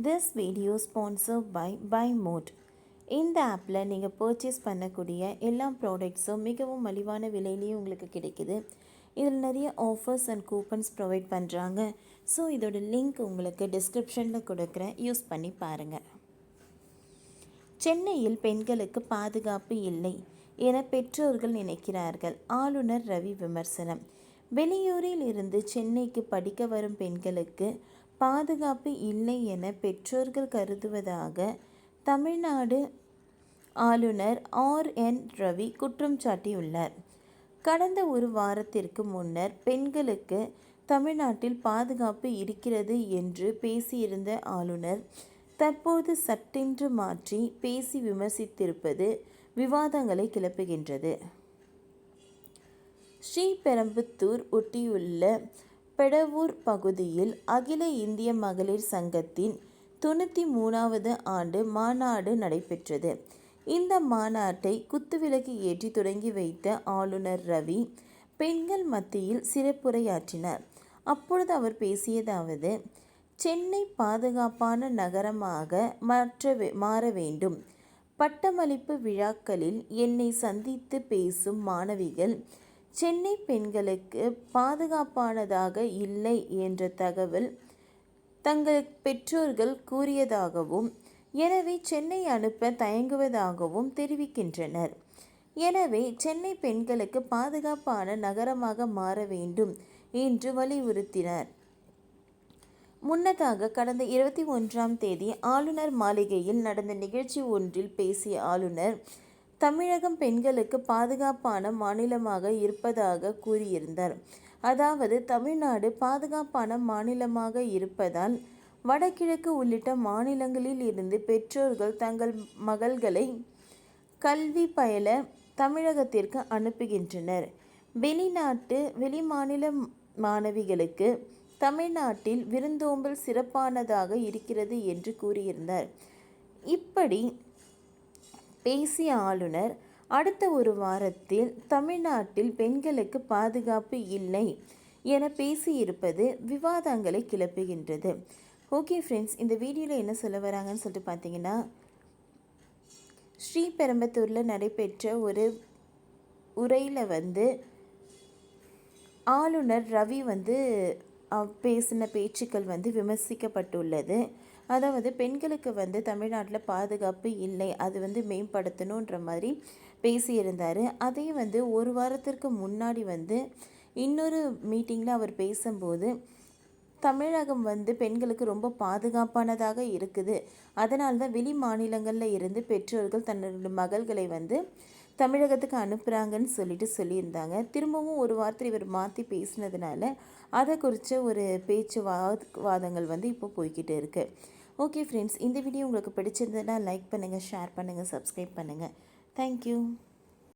This video sponsored by BuyMode. இந்த ஆப்பில் நீங்கள் பர்ச்சேஸ் பண்ணக்கூடிய எல்லா ப்ராடக்ட்ஸும் மிகவும் மலிவான விலையிலேயே உங்களுக்கு கிடைக்குது. இதில் நிறைய ஆஃபர்ஸ் அண்ட் கூப்பன்ஸ் ப்ரொவைட் பண்ணுறாங்க. ஸோ இதோட லிங்க் உங்களுக்கு டிஸ்கிரிப்ஷனில் கொடுக்குறேன், யூஸ் பண்ணி பாருங்கள். சென்னையில் பெண்களுக்கு பாதுகாப்பு இல்லை என பெற்றோர்கள் நினைக்கிறார்கள். ஆளுநர் ரவி விமர்சனம். வெளியூரில் இருந்து சென்னைக்கு படிக்க வரும் பெண்களுக்கு பாதுகாப்பு இல்லை என பெற்றோர்கள் கருதுவதாக தமிழ்நாடு ஆளுநர் ஆர்.என். ரவி குற்றம் சாட்டியுள்ளார். கடந்த ஒரு வாரத்திற்கு முன்னர் பெண்களுக்கு தமிழ்நாட்டில் பாதுகாப்பு இருக்கிறது என்று பேசியிருந்த ஆளுநர் தற்போது சட்டென்று மாற்றி பேசி விமர்சித்திருப்பது விவாதங்களை கிளப்புகின்றது. ஸ்ரீபெரும்புத்தூர் ஒட்டியுள்ள பெடவூர் பகுதியில் அகில இந்திய மகளிர் சங்கத்தின் 93வது ஆண்டு மாநாடு நடைபெற்றது. இந்த மாநாட்டை குத்துவிளக்கு ஏற்றி தொடங்கி வைத்த ஆளுநர் ரவி பெண்கள் மத்தியில் சிறப்புரையாற்றினார். அப்பொழுது அவர் பேசியதாவது: சென்னை பாதுகாப்பான நகரமாக மாற வேண்டும். பட்டமளிப்பு விழாக்களில் என்னை சந்தித்து பேசும் மாணவிகள் சென்னை பெண்களுக்கு பாதுகாப்பானதாக இல்லை என்ற தகவல் தங்கள் பெற்றோர்கள் கூறியதாகவும், எனவே சென்னை அனுப்ப தயங்குவதாகவும் தெரிவிக்கின்றனர். எனவே சென்னை பெண்களுக்கு பாதுகாப்பான நகரமாக மாற வேண்டும் என்று வலியுறுத்தினார். முன்னதாக கடந்த 21ஆம் தேதி ஆளுநர் மாளிகையில் நடந்த நிகழ்ச்சி ஒன்றில் பேசிய ஆளுநர் தமிழகம் பெண்களுக்கு பாதுகாப்பான மாநிலமாக இருப்பதாக கூறியிருந்தார். அதாவது தமிழ்நாடு பாதுகாப்பான மாநிலமாக இருப்பதால் வடகிழக்கு உள்ளிட்ட மாநிலங்களில் இருந்து பெற்றோர்கள் தங்கள் மகள்களை கல்வி பயில தமிழகத்திற்கு அனுப்புகின்றனர். வெளிமாநில மாணவிகளுக்கு தமிழ்நாட்டில் விருந்தோம்பல் சிறப்பானதாக இருக்கிறது என்று கூறியிருந்தார். இப்படி பேசிய ஆளுநர் அடுத்த ஒரு வாரத்தில் தமிழ்நாட்டில் பெண்களுக்கு பாதுகாப்பு இல்லை என பேசியிருப்பது விவாதங்களை கிளப்புகின்றது. ஓகே ஃப்ரெண்ட்ஸ், இந்த வீடியோவில் என்ன சொல்ல வராங்கன்னு சொல்லிட்டு பார்த்தீங்கன்னா, ஸ்ரீபெரும்புத்தூரில் நடைபெற்ற ஒரு உரையில் ஆளுநர் ரவி பேசின பேச்சுக்கள் விமர்சிக்கப்பட்டுள்ளது. அதாவது பெண்களுக்கு தமிழ்நாட்டில் பாதுகாப்பு இல்லை, அது மேம்படுத்தணுன்ற மாதிரி பேசியிருந்தார். அதே ஒரு வாரத்திற்கு முன்னாடி இன்னொரு மீட்டிங்கில் அவர் பேசும்போது தமிழகம் பெண்களுக்கு ரொம்ப பாதுகாப்பானதாக இருக்குது, அதனால தான் வெளி மாநிலங்களில் இருந்து பெற்றோர்கள் தன்னோட மகள்களை தமிழகத்துக்கு அனுப்புகிறாங்கன்னு சொல்லியிருந்தாங்க. திரும்பவும் ஒரு வாரத்தில் இவர் மாற்றி பேசினதுனால அதை குறித்த ஒரு வாதங்கள் இப்போ போய்கிட்டு இருக்குது. ஓகே ஃப்ரெண்ட்ஸ், இந்த வீடியோ உங்களுக்கு பிடிச்சிருந்ததுன்னா லைக் பண்ணுங்கள், ஷேர் பண்ணுங்கள், சப்ஸ்கிரைப் பண்ணுங்கள். தேங்க்யூ.